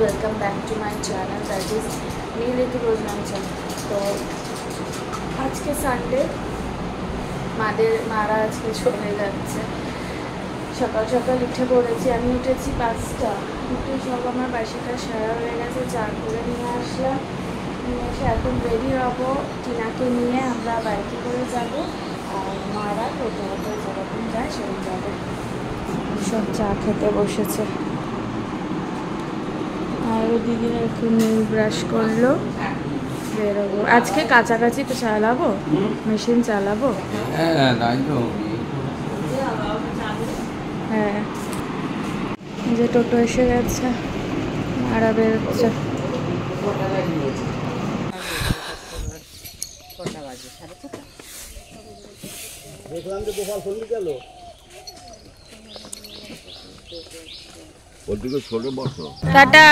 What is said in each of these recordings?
Welcome back to my channel that is नीलित रोजनांचल। तो आज के संडे मारा आज के चले जाচ্ছে। সকাল সকাল উঠে পড়েছি, আমি উঠেছি 5টা। উঠে সব আমার বাসিটা সারা হয়ে গেছে, চা করে নিয়ে আসলাম। নিয়ে এসে এখন রেডি হবো, টিনাকে নিয়ে আমরা বাইকে করে যাব। আর মারা টোটো যেরকম যায় সেরকম যাবে। সব চা খেতে বসেছে। আর ওদিকে এখন ব্রাশ করলো, বেরোবো। আজকে কাছাকাছি তো চালাবো, মেশিন চালাবো। হ্যাঁ, যে টোটো এসে গেছে, মারা বেরোচ্ছে। দেখলাম যে গোপাল ফোন গেল, ওদিকে ছোট বসো। টাটা।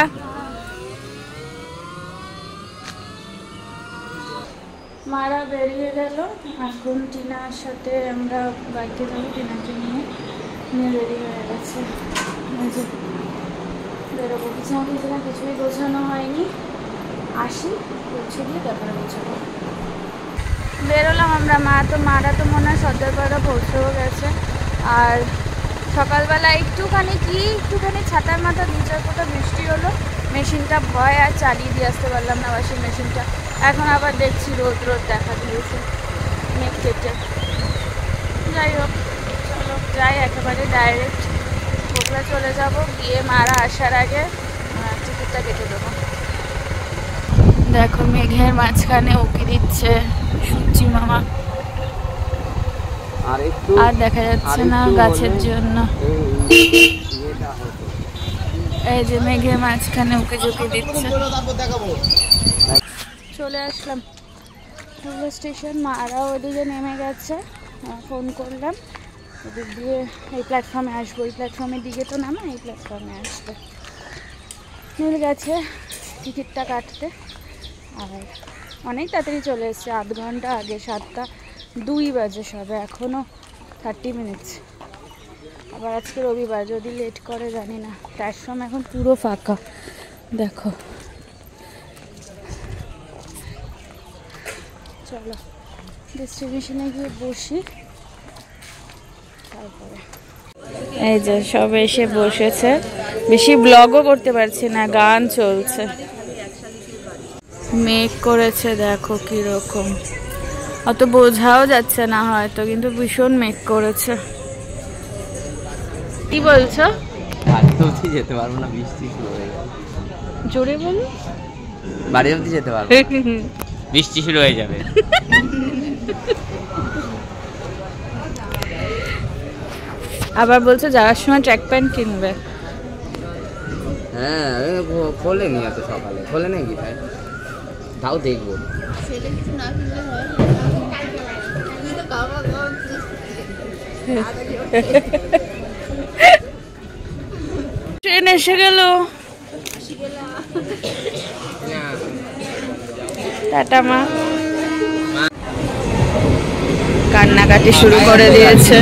মারা বেরিয়ে গেল, এখন টিনার সাথে আমরা বাইকে যাবো। টিনাকে নিয়ে রেডি হয়ে গেছে, বেরোবো। কিছুই গোছানো হয়নি, আসি গুছিয়ে দিয়ে তারপরে গোছাবো। বেরোলাম আমরা। মারা তো মনে হয় সর্দারপাড়া পৌঁছেও গেছে। আর সকালবেলা একটুখানি ছাতার মাথা 2-4 ফোঁটা বৃষ্টি হলো, মেশিনটা ভয় আর চালিয়ে দিয়ে আসতে পারলাম না ওয়াশিং মেশিনটা। এখন আবার দেখছি রোদ দেখা দিয়েছে, মেঘ কেটে। যাই হোক, চলো যাই, একেবারে ডাইরেক্ট পোকলা চলে যাব। গিয়ে মারা আসার আগে টিকিটটা কেটে দেবো। দেখো মেঘের মাঝখানে উকি দিচ্ছে সূর্যি মামা, আর দেখা যাচ্ছে না গাছের জন্য। এই যে মেঘের মাঝখানে উকি ঝুঁকি দিচ্ছে। চলে আসলাম রেলওয়ে স্টেশন। মারা ওদিকে নেমে গেছে, ফোন করলাম ওদিক দিয়ে এই প্ল্যাটফর্মে আসবো। এই প্ল্যাটফর্মের দিকে তো নামা, এই প্ল্যাটফর্মে আসবো। মিল গেছে টিকিটটা কাটতে। আর অনেক তাড়াতাড়ি চলে এসছে, 8 ঘন্টা আগে। 7:02 বাজে সবে, এখনও 30 মিনিটস। আবার আজকে রবিবার, যদি লেট করে জানি না। প্ল্যাটফর্ম এখন পুরো ফাঁকা, দেখো। চলো ডেস্টিনেশনে গিয়ে বসি, তারপরে। এই যে সব এসে বসেছে। বেশি ব্লগও করতে পারছি না, গান চলছে। মেঘ করেছে, দেখো কিরকম। অত বোঝাও যাচ্ছে না হয়তো, কিন্তু ভীষণ মেঘ করেছে। কি বলছো? যেতে পারবো না, বৃষ্টি শুরু হয়ে যাবে। জোরে বলো। বাড়ি অবধি যেতে পারবো, বৃষ্টি শুরু হয়ে যাবে। আবার বলছো যাওয়ার সময় ট্র্যাক প্যান্ট কিনবে। হ্যাঁ, খোলে নি এত সকালে, খোলে নাকি ভাই? তাও দেখবো। ট্রেন এসে গেল। টাটা মা। কান্নাকাটি শুরু করে দিয়েছে।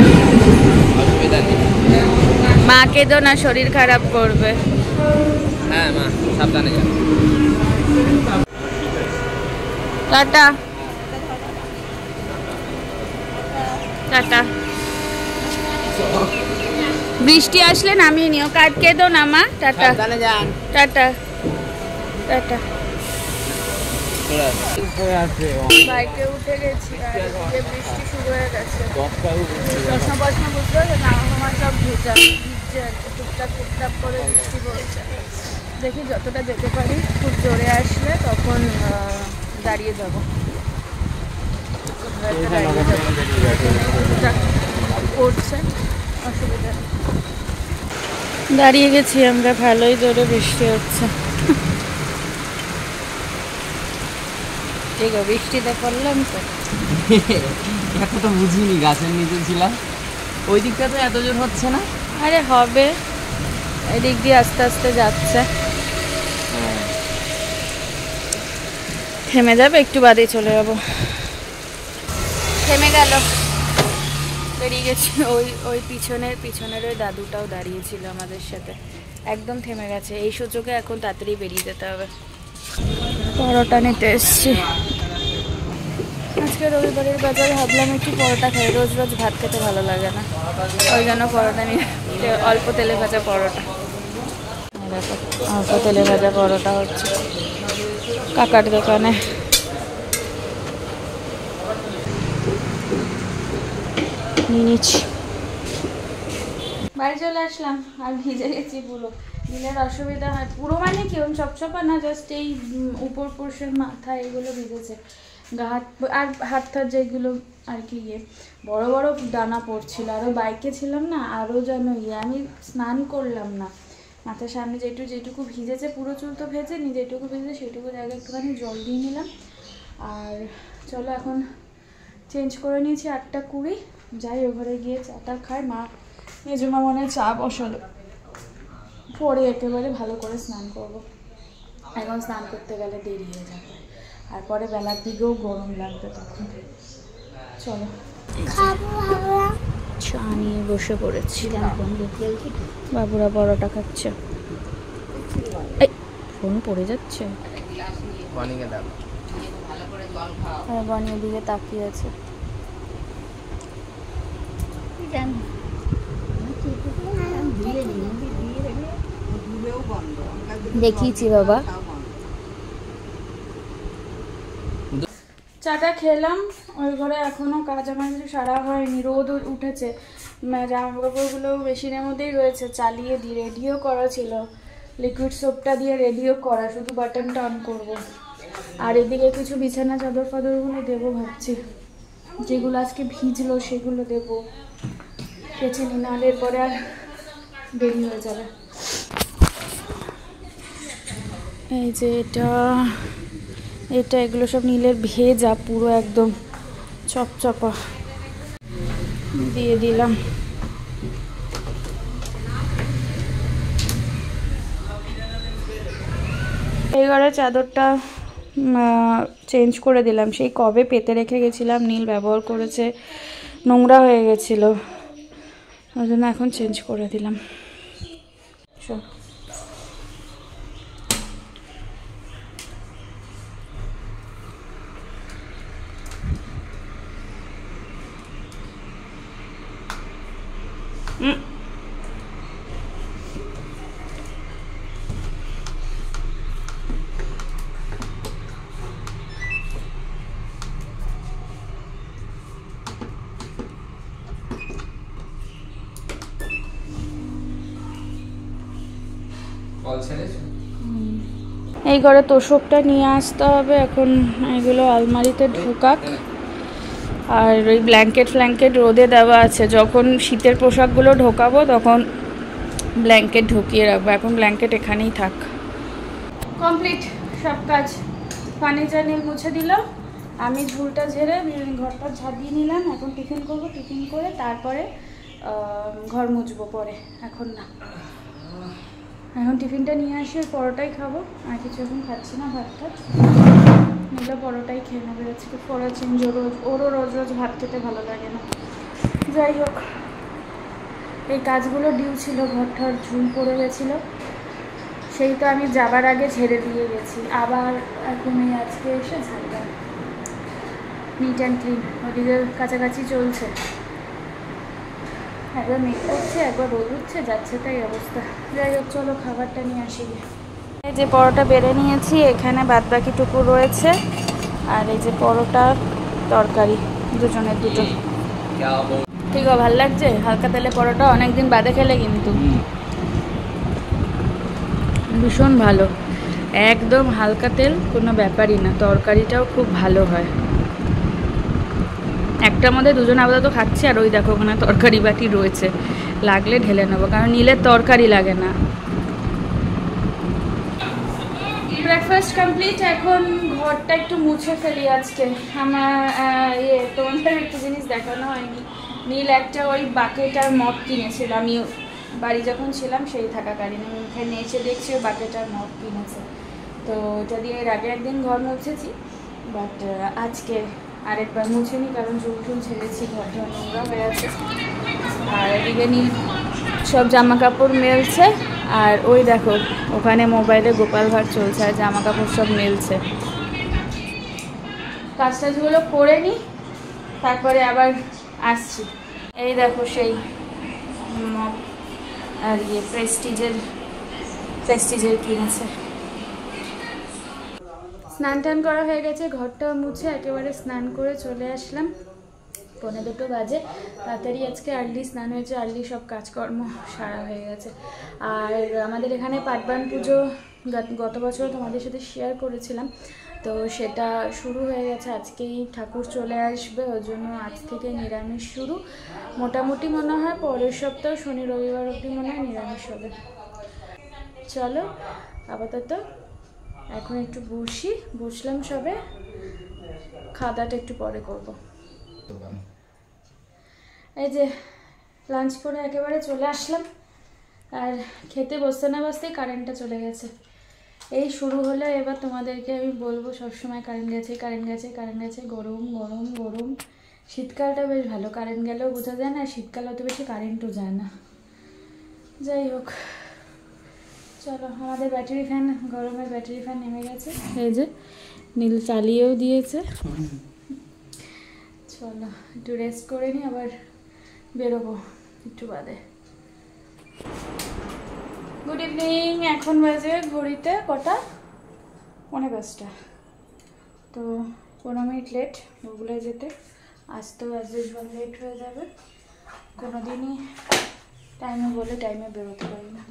মা কেঁদো না, শরীর খারাপ করবে। হ্যাঁ মা, সাবধানে যাও। Tata tata. বৃষ্টি আসলে নামিয়ে নিও, কাট কেঁদো না মা। Tata tata tata. বাইকে উঠে গেছি, আর বৃষ্টি শুরু হয়ে গেছে। প্রশ্ন বুঝলো যে নামা সব ভিজছে, টুকটাক করে বৃষ্টি পড়ছে। দেখি যতটা যেতে পারি, খুব জোরে আসলে তখন দাঁড়িয়ে যাব। পড়ছে, অসুবিধা নেই। দাঁড়িয়ে গেছি আমরা, ভালোই জোরে বৃষ্টি হচ্ছে। ঠিক আছে, বৃষ্টিতে পড়লাম তো। এত তো বুঝিনি, গাছের নিচে ছিলাম। ওই দিকটা তো এত জোর হচ্ছে না। আরে হবে, এদিক দিয়ে আস্তে আস্তে যাচ্ছে। থেমে যাবে, একটু বাদেই চলে যাবো। থেমে গেল, বেরিয়ে গেছি। ওই পিছনের ওই দাদুটাও দাঁড়িয়েছিল আমাদের সাথে। একদম থেমে গেছে। এই সুযোগে এখন তাড়াতাড়ি বেরিয়ে যেতে হবে। পরোটা নিতে এসছি। আজকে রবিবারের বাজারে ভাবলাম একটু পরোটা খাই, রোজ রোজ ভাত খেতে ভালো লাগে না, ওই জন্য পরোটা নিয়ে অল্প তেলে ভাজা পরোটা। দেখো অল্প তেলে ভাজা পরোটা হচ্ছে কাকার দোকানে। নিয়ে নিচ্ছি। বাড়ি চলে আসলাম আর ভিজে গেছি পুরো। নীলের অসুবিধা হয় পুরো মানে কি ওম চপচপা না, জাস্ট এই উপর পোর্শন মাথা এগুলো ভিজেছে, গা হাত আর হাত হাত যেগুলো আর কি বড় বড় দানা পড়ছিল। আরও বাইকে ছিলাম না, আরও যেন আমি স্নান করলাম না, মাথার সামনে যেটুকু ভিজেছে, পুরো চুল তো ভেজে নি, যেটুকু ভিজেছে সেটুকু জায়গায় একটুখানি জল দিয়ে নিলাম। আর চলো এখন চেঞ্জ করে নিয়েছি 8:20, যাই ও ঘরে গিয়ে চাটা খাই। মেজমা মনে চা বসালো, পরে একেবারে ভালো করে স্নান করব। এখন স্নান করতে গেলে দেরি হয়ে যাবে, আর পরে বেলার দিকেও গরম লাগবে তখন। চলো চা নিয়ে বসে পড়েছি। বাবুরা পরোটা খাচ্ছে। এই ফোন পড়ে যাচ্ছে, বানিয়ে দিকে তাকিয়ে আছে। দেখিয়েছি বাবা। চাটা খেলাম, ওই ঘরে এখনো কাজ আমার কিছু সারা হয়নি, রোদ উঠেছে, জামা কাপড়গুলো মেশিনের মধ্যেই রয়েছে, চালিয়ে দিয়ে রেডিও করা ছিল, লিকুইড সোপটা দিয়ে রেডিও করা, শুধু বাটনটা অন করবো। আর এদিকে কিছু বিছানা চাদর ফাদরগুলো দেবো ভাবছি, যেগুলো আজকে ভিজলো সেগুলো দেবো, কেচে নি, নাহলে এরপরে আর দেরি হয়ে যাবে। এই যে এটা এগুলো সব নীলের ভেজা, পুরো একদম চপচপা, দিয়ে দিলাম। এই ঘরে চাদরটা চেঞ্জ করে দিলাম, সেই কবে পেতে রেখে গেছিলাম, নীল ব্যবহার করেছে, নোংরা হয়ে গেছিল, ওই জন্য এখন চেঞ্জ করে দিলাম। এই ঘরে তোষকটা নিয়ে আসতে হবে এখন, এগুলো আলমারিতে ঢোকাক। আর ওই ব্ল্যাঙ্কেট রোদে দেওয়া আছে, যখন শীতের পোশাকগুলো ঢোকাবো তখন ব্ল্যাঙ্কেট ঢুকিয়ে রাখবো, এখন ব্ল্যাঙ্কেট এখানেই থাক। কমপ্লিট সব কাজ, ফার্নিচার নীল মুছে দিল, আমি ঝুলটা ঝেড়ে ঘরটা ঝাঁপিয়ে নিলাম। এখন টিফিন করবো, টিফিন করে তারপরে ঘর মুছবো পরে, এখন না। এখন টিফিনটা নিয়ে আসি, পরোটাই খাবো, আর কিছু এখন খাচ্ছি না, ভাতটা নিলে পরোটাই খেয়ে নেবে আজকে। পরোটা চেঞ্জ, ওরও রোজ রোজ ভাত খেতে ভালো লাগে না। যাই হোক, এই কাজগুলো ডিউ ছিল, ঘরটার ঝুল পড়ে গেছিলো, সেই তো আমি যাবার আগে ঝেড়ে দিয়ে গেছি, আবার এখন এই আজকে এসে ঝাড়লাম, নিট অ্যান্ড ক্লিন। ওদিকে কাছাকাছি চলছে, একবার মেঘ করছে একবার রোদ উঠছে, যাচ্ছে তাই অবস্থা। যাই হোক চলো খাবারটা নিয়ে আসি। এই যে পরোটা বেড়ে নিয়েছি, এখানে বাদবাকিটুকু রয়েছে, আর এই যে পরোটা তরকারি, দুজনের দুটো। ঠিক আছে, ভালো লাগছে হালকা তেলে পরোটা, অনেকদিন বাদে খেলে কিন্তু ভীষণ ভালো, একদম হালকা তেল, কোনো ব্যাপারই না, তরকারিটাও খুব ভালো হয়। একটার মধ্যে দুজন আপাতত খাচ্ছি, আর ওই দেখো ওখানে তরকারি বাটি রয়েছে, লাগলে ঢেলে নেবো, কারণ নীলের তরকারি লাগে না। ব্রেকফাস্ট কমপ্লিট, এখন ঘরটা একটু মুছে ফেলি আজকে। আমার তোমাদের একটা জিনিস দেখানো হয়নি, নীল একটা ওই বাকেট আর মগ কিনেছিল, আমি বাড়ি যখন ছিলাম সেই থাকাকালীন, আমি এখানে এসে দেখছি ওই বাকেট আর মগ কিনেছে, তো ওটা দিয়ে এর আগে একদিন ঘর মুছেছি, বাট আজকে আরেকবার মুছে নিই, কারণ চুল ছেড়েছি, ঘরটা নোংরা হয়ে আছে। আর এদিকে নীল সব জামা কাপড় মেলছে, আর ওই দেখো ওখানে মোবাইলে গোপাল ভাঁড় চলছে আর জামা কাপড় সব মেলছে। কাজ টাজগুলো করে নিই, তারপরে আবার আসছি। এই দেখো সেই মগ আর প্রেস্টিজের কিনেছে। স্নান টান করা হয়ে গেছে, ঘরটা মুছে একেবারে স্নান করে চলে আসলাম। 1:45 বাজে, তাড়াতাড়ি আজকে আর্লি স্নান হয়েছে, আর্লি সব কাজকর্ম সারা হয়ে গেছে। আর আমাদের এখানে পাটবান পুজো গত বছর তোমাদের সাথে শেয়ার করেছিলাম, তো সেটা শুরু হয়ে গেছে। আজকেই ঠাকুর চলে আসবে, ওর জন্য আজ থেকে নিরামিষ শুরু। মোটামুটি মনে হয় পরের সপ্তাহ শনি রবিবার অবধি মনে হয় নিরামিষ হবে। চলো আপাতত এখন একটু বসলাম সবে, খাওয়া দাওয়াটা একটু পরে করবো। এই যে লাঞ্চ করে একেবারে চলে আসলাম, আর খেতে বসতে না বসতেই কারেন্টটা চলে গেছে। এই শুরু হলে এবার তোমাদেরকে আমি বলবো সবসময় কারেন্ট গেছে, গরম। শীতকালটা বেশ ভালো, কারেন্ট গেলেও বোঝা যায় না, শীতকাল অত বেশি কারেন্টও যায় না। যাই হোক, চলো আমাদের ব্যাটারি ফ্যান, গরমের ব্যাটারি ফ্যান নেমে গেছে, এই যে নীল চালিয়েও দিয়েছে। চলো একটু রেস্ট করে নিই, আবার বেরোবো একটু বাদে। গুড ইভিনিং, এখন বাজে ঘড়িতে কটা, 5:45, তো 15 মিনিট লেট ওগুলো যেতে। আজ তো অ্যাজ ইউজুয়াল লেট হয়ে যাবে, কোনো দিনই টাইমে বলে টাইমে বেরোতে পারি না।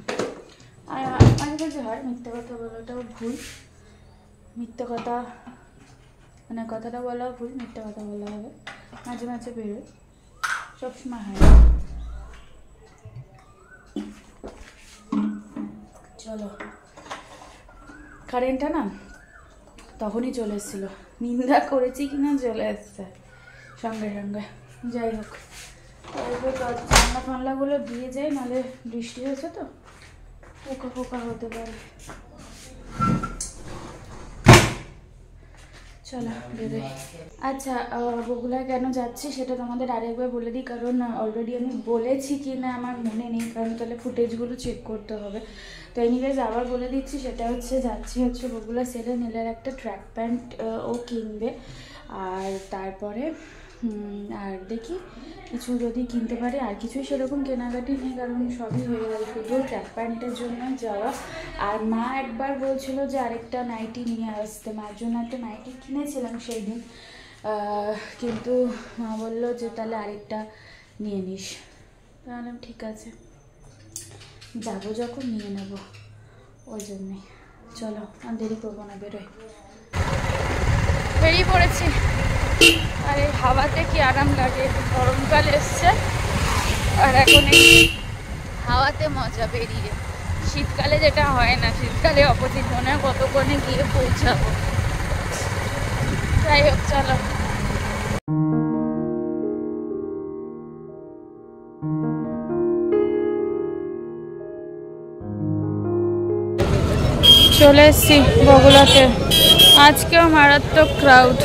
আর মাঝে মাঝে হয় মিথ্যে কথা বলাটাও ভুল, মিথ্যে কথা মানে কথাটা বলাও ভুল, মিথ্যে কথা বলা হবে, মাঝে মাঝে বেরোয়, সবসময় হয় না। চলো, কারেন্টটা না তখনই চলে এসেছিল, নিন্দা করেছি কিনা চলে এসছে সঙ্গে সঙ্গে। যাই হোক, জানলা ফানলাগুলো দিয়ে যাই, নাহলে বৃষ্টি হয়েছে তো পোকা হতে পারে। চলো বেরোই। আচ্ছা, বগুলা কেন যাচ্ছি সেটা তোমাদের আরেকবার বলে দিই, কারণ অলরেডি আমি বলেছি কি না আমার মনে নেই, কারণ তাহলে ফুটেজগুলো চেক করতে হবে। তো এনিওয়েজ আবার বলে দিচ্ছি, সেটা হচ্ছে যাচ্ছি বগুলা সেলে নীলের একটা ট্র্যাক প্যান্ট ও কিনবে, আর তারপরে আর দেখি কিছু যদি কিনতে পারে। আর কিছুই সেরকম কেনাকাটি নেই, কারণ সবই হয়ে গেল, শুধু ট্র্যাক প্যান্টের জন্য যাওয়া। আর মা একবার বলছিল যে আরেকটা নাইটি নিয়ে আসতে, মার জন্য একটা নাইটি কিনেছিলাম সেই দিন, কিন্তু মা বললো যে তাহলে আরেকটা নিয়ে নিস। তাহলে ঠিক আছে, যাবো যখন নিয়ে নেব, ওই জন্যে। চলো আর দেরি করবো না, বেরিয়ে পড়েছি। আর এই হাওয়াতে কি আরাম লাগে, গরমকাল এসছে আর এখন এই হাওয়াতে মজা বেরিয়ে। শীতকালে যেটা হয় না, শীতকালে অপোজিট মনে হয় কতক্ষণে গিয়ে পৌঁছাবো। যাই হোক চলো। চলে এসছি বগুলাতে, আজকেও মারাত্মক ক্রাউড।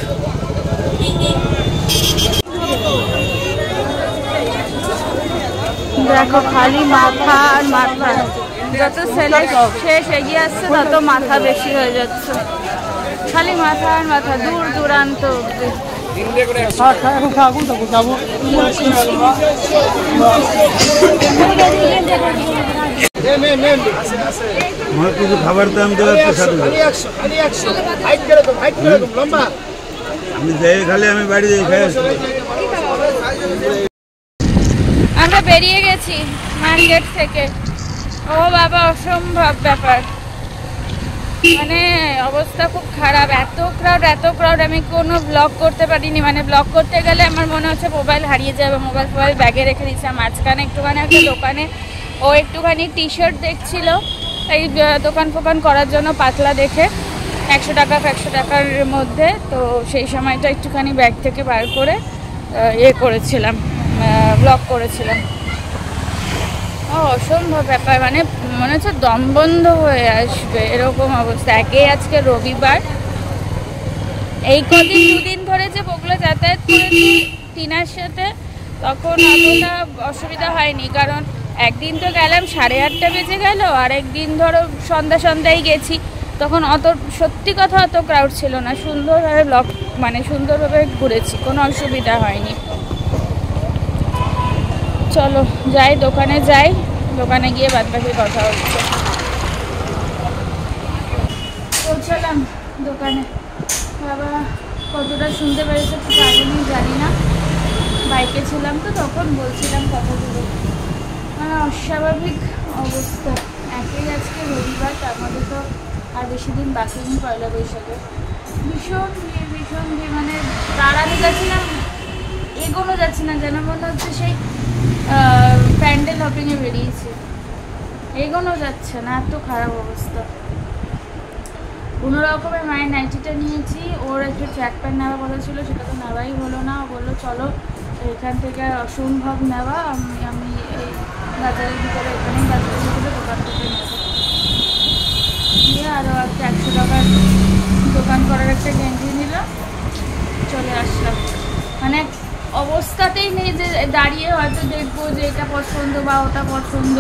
দেখো খালি মাথা আর মাথা, যত সেলে শেষ এগিয়ে আসছে তত মাথা বেশি হয়ে যাচ্ছে, খালি মাথা আর মাথা, দূর দূরান্ত অব্দি। কিছু খাবার দাম দেওয়ার আপনি যাই খালি, আমি বাড়ি যাই খাই আসি। আমরা বেরিয়ে গেছি মার্কেট থেকে। ও বাবা, অসম্ভব ব্যাপার, মানে অবস্থা খুব খারাপ, এত ক্রাউড। আমি কোনো ব্লগ করতে পারিনি, মানে ব্লগ করতে গেলে আমার মনে হচ্ছে মোবাইল হারিয়ে যাবে, মোবাইল ব্যাগে রেখে দিচ্ছে। মাঝখানে একটুখানি একটা দোকানে ও একটুখানি টি শার্ট দেখছিল, এই দোকান ফোকান করার জন্য পাতলা দেখে 100 টাকার মধ্যে, তো সেই সময়টা একটুখানি ব্যাগ থেকে বার করে করেছিলাম, ব্লগ করেছিলাম। অসম্ভব ব্যাপার, মানে মনে হচ্ছে দম বন্ধ হয়ে আসবে এরকম অবস্থা। আজকে রবিবার, এই কদিন 2 দিন ধরে যে বগুলা যাতায়াত করেছি টিনার সাথে, তখন অতটা অসুবিধা হয়নি, কারণ একদিন তো গেলাম 8:30 বেজে গেল, আর একদিন ধরো সন্ধ্যায় গেছি, তখন অত সত্যি কথা অত ক্রাউড ছিল না, সুন্দরভাবে মানে সুন্দরভাবে ঘুরেছি, কোনো অসুবিধা হয়নি। চলো যাই, দোকানে গিয়ে বাদবাকি কথা হচ্ছে। পৌঁছালাম দোকানে, বাবা কতটা শুনতে পেরেছে তো জানি না, বাইকে ছিলাম তো তখন বলছিলাম কথাগুলো, মানে অস্বাভাবিক অবস্থা। একই আজকে রবিবার, তার মধ্যে তো আর বেশি দিন বাকি নেই পয়লা বৈশাখে। ভীষণ ভিড়, মানে দাঁড়াতে যাচ্ছিলাম, এগোনো যাচ্ছে না, যেন মনে হচ্ছে সেই প্যান্ডেল হপিংয়ে বেরিয়েছে, এগোনো যাচ্ছে না, এত খারাপ অবস্থা। কোনো রকমের মায়ের নাইটিটা নিয়েছি, ওর একটু ট্র্যাক প্যান্ট নেওয়ার কথা ছিল, সেটা তো নেওয়াই হলো না। ও বললো চলো এখান থেকে অসম্ভব নেওয়া, আমি এই বাজারের ভিতরে এখানেই বাজারের ভিতরে দোকান থেকে নেব। নিয়ে আরও একটা 100 টাকার দোকান করার একটা গেঞ্জি নিল, চলে আসলাম। মানে অবস্থাতেই নেই যে দাঁড়িয়ে হয়তো দেখবো যে এটা পছন্দ বা ওটা পছন্দ,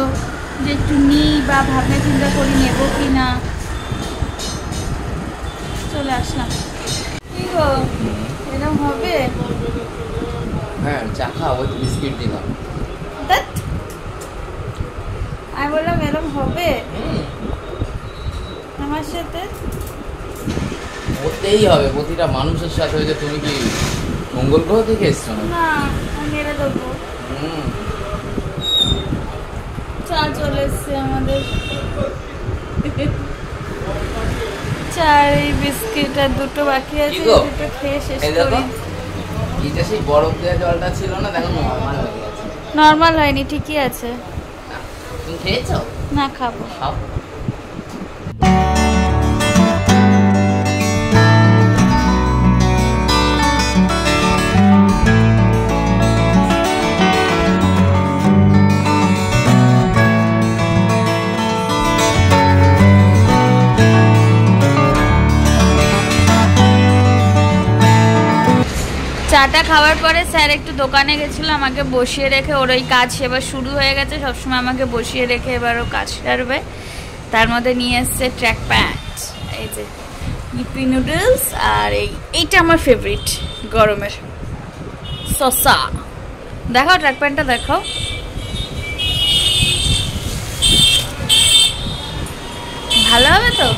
যে একটু নিই বা ভাবনা চিন্তা করি নেবো কি না। চলে আসলাম। কি গো, এরকম হবে? হ্যাঁ চা খাও, ওই বিস্কিট দিলাম। আমি বললাম এরকম হবে আমার সাথে? হতেই হবে, প্রতিটা মানুষের সাথে। হয়েছে তুমি কি মঙ্গল গ্রহ থেকে এসছো না? না, আমি মেরে দেবো। চা চলে এসছে আমাদের, চা এই বিস্কিট আর দুটো বাকি আছে, দুটো খেয়ে শেষ করি। এটা সেই বরফ দেওয়া জলটা ছিল না, দেখো নর্মাল হয়ে গেছে। নর্মাল হয়নি, ঠিকই আছে। তুমি খেয়েছো? না, খাবো। খাও। চাটা খাওয়ার পরে স্যার একটু দোকানে গেছিলো, আমাকে বসিয়ে রেখে, ওর ওই কাজ এবার শুরু হয়ে গেছে, সবসময় আমাকে বসিয়ে রেখে এবার ও কাজ সারবে। তার মধ্যে নিয়ে এসছে ট্র্যাক প্যান্ট, এই যে ইপি নুডলস, আর এইটা আমার ফেভারিট গরমের শসা। দেখাও ট্র্যাক প্যান্টটা, দেখাও। ভালো হবে তো?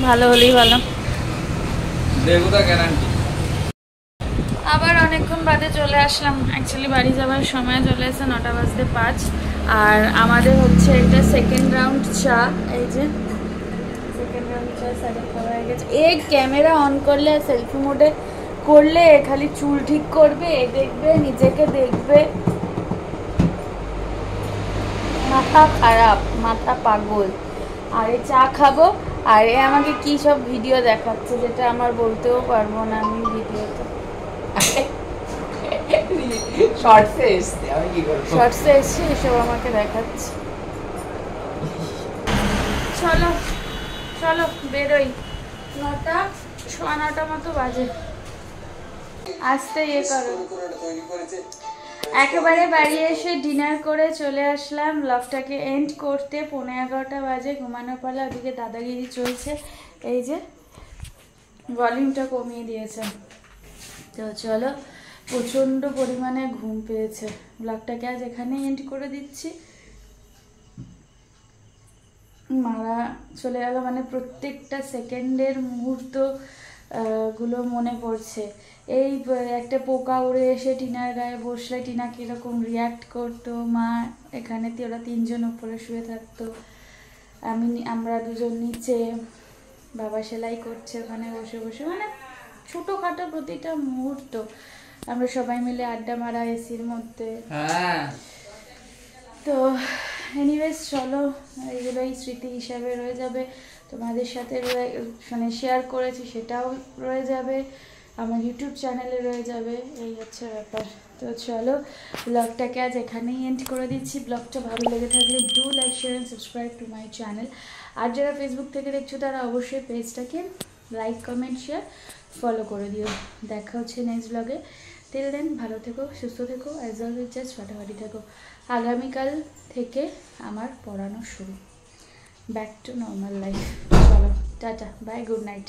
ভালো হলেই ভালো। আবার অনেকক্ষণ বাদে চলে আসলাম, অ্যাকচুয়ালি বাড়ি যাওয়ার সময় চলে এসে 9:05। আর আমাদের হচ্ছে এটা সেকেন্ড রাউন্ড চা, এই যে সেকেন্ড রাউন্ড চা সাড়ে খাওয়া হয়ে গেছে। এই ক্যামেরা অন করলে সেলফি মোডে করলে খালি চুল ঠিক করবে, দেখবে নিজেকে দেখবে, মাথা খারাপ, মাথা পাগল। আর এই চা খাবো, আর এ আমাকে কি সব ভিডিও দেখাচ্ছে, যেটা আমার বলতেও পারবো না আমি ভিডিওতে। শর্টসে এসছে, আমি কি করব? শর্টসে এসছে, এসব আমাকে দেখাচ্ছে। চলো চলো বেরোই, 9:09 মতো বাজে। আসতে ইয়ে করো। একেবারে বাড়ি এসে ডিনার করে চলে আসলাম, ব্লগটাকে এন্ড করতে। 11:15 বাজে, ঘুমানোর পালা। ওদিকে দাদাগিরি চলছে, এই যে ভলিউমটা কমিয়ে দিয়েছে। তো চলো, প্রচণ্ড পরিমাণে ঘুম পেয়েছে। ব্লগটাকে আজ এখানে এন্ড করে দিচ্ছি। মারা চলে গেল, মানে প্রত্যেকটা সেকেন্ডের মুহূর্ত গুলো মনে পড়ছে। এই একটা পোকা উড়ে এসে টিনার গায়ে বসলে টিনা কীরকম রিয়াক্ট করতো, মা এখানে ওরা 3 জন উপরে শুয়ে থাকতো, আমরা দুজন নিচে, বাবা সেলাই করছে ওখানে বসে বসে, মানে ছোটোখাটো প্রতিটা মুহূর্ত আমরা সবাই মিলে আড্ডা মারা এসির মধ্যে। তো এনিওয়েজ চলো, এগুলোই স্মৃতি হিসাবে রয়ে যাবে, তোমাদের সাথে মানে শেয়ার করেছি সেটাও রয়ে যাবে, আমার ইউটিউব চ্যানেলে রয়ে যাবে, এই হচ্ছে ব্যাপার। তো চলো, ব্লগটাকে আজ এখানেই এন্ড করে দিচ্ছি। ব্লগটা ভালো লেগে থাকলে do like, share and subscribe to my channel. আর যারা ফেসবুক থেকে দেখছো তারা অবশ্যই পেজটাকে লাইক কমেন্ট শেয়ার ফলো করে দিও। দেখা হচ্ছে নেক্সট ব্লগে। টিল দেন ভালো থেকো, সুস্থ থেকো, অ্যাজ অলওয়েজ জাস্ট ফাটাফাটি থেকো। আগামীকাল থেকে আমার পড়ানো শুরু, ব্যাক টু নর্মাল লাইফ। চলো টাটা, বাই, গুড নাইট।